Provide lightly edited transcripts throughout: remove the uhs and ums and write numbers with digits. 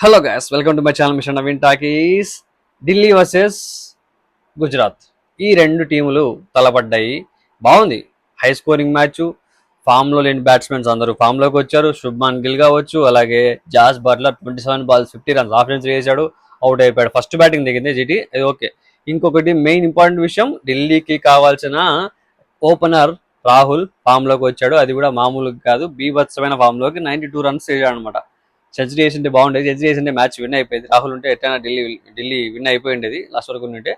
Hello guys, welcome to my channel machine Naveen talkies. Delhi versus Gujarat, ఈ రెండు టీములు తలపడ్డాయి. బాగుంది, హై స్కోరింగ్ మ్యాచ్. ఫామ్ లో లేని బ్యాట్స్మెన్స్ అందరూ ఫామ్ లోకి వచ్చారు. శుభ్మాన్ గిల్ కావచ్చు, అలాగే Jos Buttler 27 balls 50 runs half century చేశాడు, అవుట్ అయిపోయాడు. ఫస్ట్ బ్యాటింగ్ దిగింది జీటీ, అది ఓకే. ఇంకొకటి మెయిన్ ఇంపార్టెంట్ విషయం, ఢిల్లీకి కావాల్సిన ఓపెనర్ రాహుల్ ఫామ్ లోకి వచ్చాడు. అది కూడా మామూలుగా కాదు, బీభత్సమైన ఫామ్ లోకి 92 runs చేశాడు అనమాట. సెంచరీ చేసింటే బాగుండేది, సెంచరీ చేసింటే మ్యాచ్ విన్ అయిపోయింది. రాహుల్ ఉంటే ఎట్లయినా ఢిల్లీ విన్ అయిపోయిండేది లాస్ట్ వరకు ఉంటే.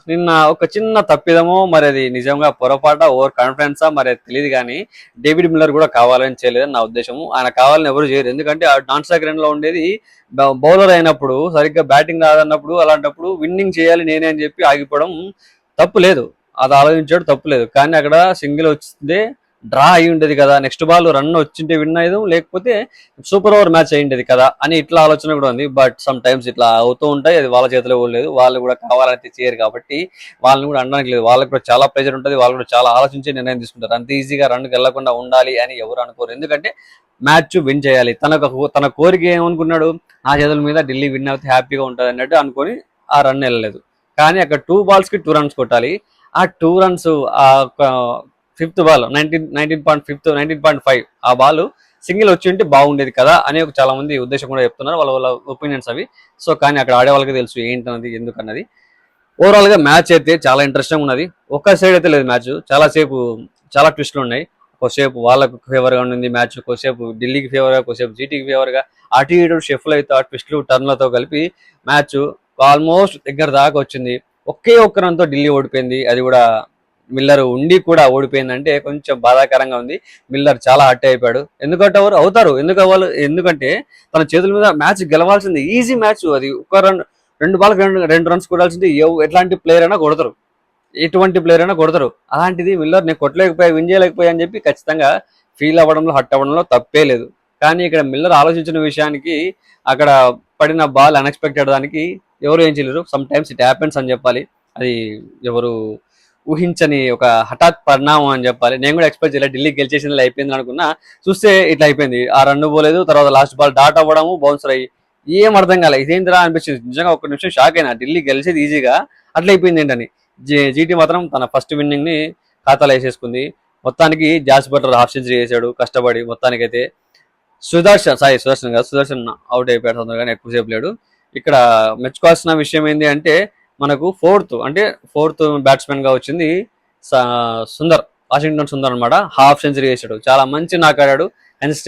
నిన్న ఒక చిన్న తప్పిదమో, మరి అది నిజంగా పొరపాట, ఓవర్ కాన్ఫిడెన్సా, మరి అది తెలియదు. కానీ డేవిడ్ మిల్లర్ కూడా కావాలని చేయలేదని నా ఉద్దేశము. ఆయన కావాలని ఎవరు చేయరు, ఎందుకంటే ఆ నాన్ స్ట్రైక్ రన్ లో ఉండేది బౌలర్ అయినప్పుడు, సరిగ్గా బ్యాటింగ్ రాదన్నప్పుడు, అలాంటప్పుడు విన్నింగ్ చేయాలి నేనే అని చెప్పి ఆగిపోవడం తప్పు లేదు. అది ఆలోచించాడు, తప్పు లేదు. కానీ అక్కడ సింగిల్ వచ్చిందే డ్రా అయి ఉండేది కదా, నెక్స్ట్ బాల్ రన్ వచ్చింటే విన్ అయ్యేది, లేకపోతే సూపర్ ఓవర్ మ్యాచ్ అయ్యిండేది కదా అని ఇట్లా ఆలోచన కూడా ఉంది. బట్ సమ్ టైమ్స్ ఇట్లా అవుతూ ఉంటాయి, అది వాళ్ళ చేతిలో కూడా లేదు. వాళ్ళు కూడా కావాలని చేయరు కాబట్టి వాళ్ళని కూడా అనడానికి లేదు. వాళ్ళకి కూడా చాలా ప్రెజర్ ఉంటుంది, వాళ్ళు కూడా చాలా ఆలోచించి నిర్ణయం తీసుకుంటారు. అంత ఈజీగా రన్కి వెళ్లకుండా ఉండాలి అని ఎవరు అనుకోరు, ఎందుకంటే మ్యాచ్ విన్ చేయాలి. తన కోరిక ఏమనుకున్నాడు, నా చేతుల మీద ఢిల్లీ విన్ అవుతే హ్యాపీగా ఉంటుంది అన్నట్టు అనుకొని ఆ రన్ వెళ్ళలేదు. కానీ అక్కడ 2 balls కి 2 runs కొట్టాలి. ఆ 2 runs, ఆ ఫిఫ్త్ బాల్ 19.5 ఆ బాల్ సింగిల్ వచ్చి ఉంటే బాగుండేది కదా అని చాలా మంది ఉద్దేశం కూడా చెప్తున్నారు, వాళ్ళ ఒపీనియన్స్ అవి. సో కానీ అక్కడ ఆడే వాళ్ళకి తెలుసు ఏంటన్నది, ఎందుకన్నది. ఓవరాల్ గా మ్యాచ్ అయితే చాలా ఇంట్రెస్టింగ్ ఉన్నది. ఒక్క సైడ్ అయితే లేదు మ్యాచ్, చాలా ట్విస్టులు ఉన్నాయి. కొద్దిసేపు వాళ్ళకు ఫేవర్ గా ఉంది మ్యాచ్, కొద్దిసేపు ఢిల్లీకి ఫేవర్ గా, కొద్దిసేపు జీటీకి ఫేవర్ గా, అటు ఇటు షెఫ్లు అయితే ఆ ట్విస్టులు టర్న్లతో కలిపి మ్యాచ్ ఆల్మోస్ట్ దగ్గర దాకా వచ్చింది. ఒకే ఒక్క రన్తో ఢిల్లీ ఓడిపోయింది, అది కూడా మిల్లర్ ఉండి కూడా ఓడిపోయిందంటే కొంచెం బాధాకరంగా ఉంది. మిల్లర్ చాలా హర్ట్ అయిపోయాడు. ఎందుకంటే ఎవరు అవుతారు, ఎందుకంటే తన చేతుల మీద మ్యాచ్ గెలవాల్సింది, ఈజీ మ్యాచ్ అది. ఒక రెండు బాల్కి రెండు రన్స్ కొట్టాల్సింది. ఎట్లాంటి ప్లేయర్ అయినా కొడతారు, ఎటువంటి ప్లేయర్ అయినా కొడతారు. అలాంటిది మిల్లర్ నేను కొట్టలేకపోయా, విన్ చేయలేకపోయా అని చెప్పి ఖచ్చితంగా ఫీల్ అవ్వడంలో, హర్ట్ అవ్వడంలో తప్పే లేదు. కానీ ఇక్కడ మిల్లర్ ఆలోచించిన విషయానికి అక్కడ పడిన బాల్ అన్ఎక్స్పెక్టెడ్ దానికి ఎవరు ఏం చేయలేరు. సమ్ టైమ్స్ ఇట్ హ్యాపెన్స్ అని చెప్పాలి. అది ఎవరు ఊహించని ఒక హఠాత్ పరిణామం అని చెప్పాలి. నేను కూడా ఎక్స్పెక్ట్ చేయలేదు ఢిల్లీ గెలిచేసింది అయిపోయింది అనుకున్నా, చూస్తే ఇట్లా అయిపోయింది. ఆ రన్ పోలేదు, తర్వాత లాస్ట్ బాల్ డాట్ అవ్వడము, బౌన్సర్ అయ్యి ఏం అర్థం కాలేదు. ఇదేంటిరా అనిపించింది నిజంగా. ఒక నిమిషం షాక్ అయినా, ఢిల్లీ గెలిచేది ఈజీగా అట్లా అయిపోయింది ఏంటని. జీటీ మాత్రం తన ఫస్ట్ విన్నింగ్ ని ఖాతాలో వేసేసుకుంది. మొత్తానికి జాస్ బట్లర్ హాఫ్ సెంచరీ చేశాడు కష్టపడి. మొత్తానికైతే సుదర్శన్ అవుట్ అయిపోయాడు తొందరగానే, ఎక్కువసేపు లేడు. ఇక్కడ మెచ్చుకోవాల్సిన విషయం ఏంటి అంటే, మనకు ఫోర్త్ బ్యాట్స్మెన్ గా వచ్చింది వాషింగ్టన్ సుందర్ అనమాట. హాఫ్ సెంచరీ చేశాడు, చాలా మంచి నాక్ ఆడాడు.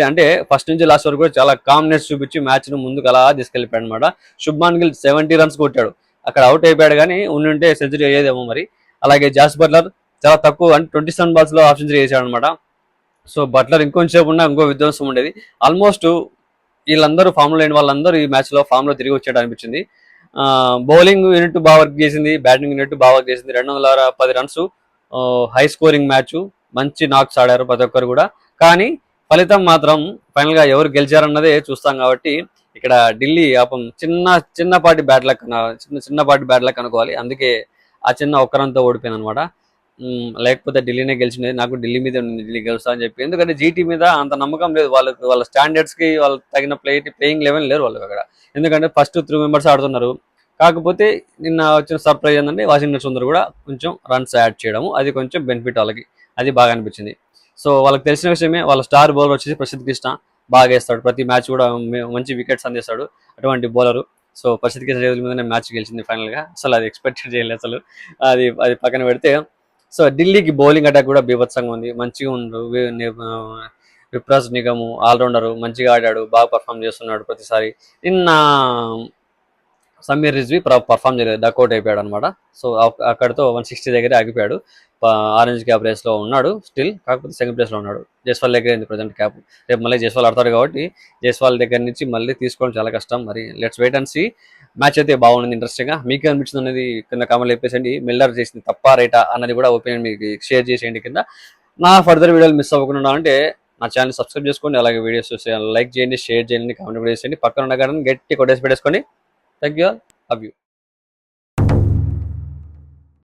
అంటే ఫస్ట్ నుంచి లాస్ట్ వరకు కూడా చాలా కామ్నెస్ చూపించి మ్యాచ్ ను ముందుకు అలా తీసుకెళ్లిపోయాడు అనమాట. శుభ్మాన్ గిల్ 70 runs కొట్టాడు, అక్కడ అవుట్ అయిపోయాడు. కానీ ఉండుంటే సెంచరీ అయ్యేదేమో మరి. అలాగే జాస్ బట్లర్ చాలా తక్కువ, అంటే 27 balls లో హాఫ్ సెంచరీ చేశాడు అనమాట. సో బట్లర్ ఇంకొంచెం ఉన్నా ఇంకో విధ్వంసం ఉండేది. ఆల్మోస్ట్ వీళ్ళందరూ ఫామ్ లో లేని వాళ్ళందరూ ఈ మ్యాచ్ లో ఫామ్ లో తిరిగి వచ్చాడు అనిపించింది. బౌలింగ్ యూనిట్ బాగా వర్క్ చేసింది, బ్యాటింగ్ యూనిట్ బాగా వర్క్ చేసింది. 210 runs, హై స్కోరింగ్ మ్యాచ్, మంచి నాక్స్ ఆడారు ప్రతి ఒక్కరు కూడా. కానీ ఫలితం మాత్రం ఫైనల్ గా ఎవరు గెలిచారన్నదే చూస్తాం. కాబట్టి ఇక్కడ ఢిల్లీ పాపం చిన్నపాటి బ్యాట్ లక్ అనుకోవాలి. అందుకే ఆ చిన్న ఒక్కరంతో ఓడిపోయింది అనమాట. లేకపోతే ఢిల్లీనే గెలిచినది. నాకు ఢిల్లీ మీద ఢిల్లీ గెలుస్తా అని చెప్పి, ఎందుకంటే జీటీ మీద అంత నమ్మకం లేదు వాళ్ళకి. వాళ్ళ స్టాండర్డ్స్ కి వాళ్ళకి తగిన ప్లేయింగ్ లెవెల్ లేరు వాళ్ళకి అక్కడ. ఎందుకంటే ఫస్ట్ 3 members ఆడుతున్నారు. కాకపోతే నిన్న వచ్చిన సర్ప్రైజ్ ఏంటంటే వాషింగ్టన్ సుందర్ కూడా కొంచెం రన్స్ యాడ్ చేయడము, అది కొంచెం బెనిఫిట్ వాళ్ళకి, అది బాగా అనిపించింది. సో వాళ్ళకి తెలిసిన విషయమే, వాళ్ళ స్టార్ బౌలర్ వచ్చేసి ప్రసిద్ధ్ కృష్ణ బాగా వేస్తాడు, ప్రతి మ్యాచ్ కూడా మంచి వికెట్స్ అందిస్తాడు అటువంటి బౌలరు. సో ప్రసిద్ధ్ కృష్ణ చేతుల మీదనే మ్యాచ్ గెలిచింది ఫైనల్ గా. అసలు అది ఎక్స్పెక్ట్ చేయలేదు అసలు. అది అది పక్కన పెడితే, సో ఢిల్లీకి బౌలింగ్ అటాక్ కూడా బీభత్సంగా ఉంది, మంచిగా ఉండు. విప్రాజ్ నిగము ఆల్రౌండర్ మంచిగా ఆడాడు, బాగా పర్ఫామ్ చేస్తున్నాడు ప్రతిసారి. నిన్న సమీర్ రిజ్వీ పర్ఫామ్ చేయలేదు, డక్అవుట్ అయిపోయాడు అనమాట. సో అక్కడితో 160 దగ్గర ఆగిపోయాడు. ఆరెంజ్ క్యాప్ రేస్ లో ఉన్నాడు స్టిల్, కాకపోతే సెకండ్ ప్లేస్ లో ఉన్నాడు. జైస్వాల్ దగ్గర ఉంది ప్రజెంట్ క్యాప్. రేపు మళ్ళీ జైస్వాల్ ఆడతాడు కాబట్టి జైస్వాల్ దగ్గర నుంచి మళ్ళీ తీసుకోవడం చాలా కష్టం. మరి let's wait and see. Match అయితే బాగుంది, ఇంట్రెస్టింగ్ గా. మీకు అనిపించింది అనేది కింద కామెంట్ చెప్పేసండి. మిల్లర్ చేసింది తప్ప రైటా అన్నది కూడా ఒపీనియన్ మీకు షేర్ చేసేయండి కింద. నా ఫర్దర్ వీడియోలు మిస్ అవ్వకుండా అంటే నా ఛానల్ సబ్స్క్రైబ్ చేసుకోండి, అలాగే వీడియోస్ చూసి లైక్ చేయండి, షేర్ చేయండి, కామెంట్ కూడా చేయండి. పక్కన ఉన్న గట్టిగా కొట్టేసి పెట్టేసుకోండి. Thank you, love you.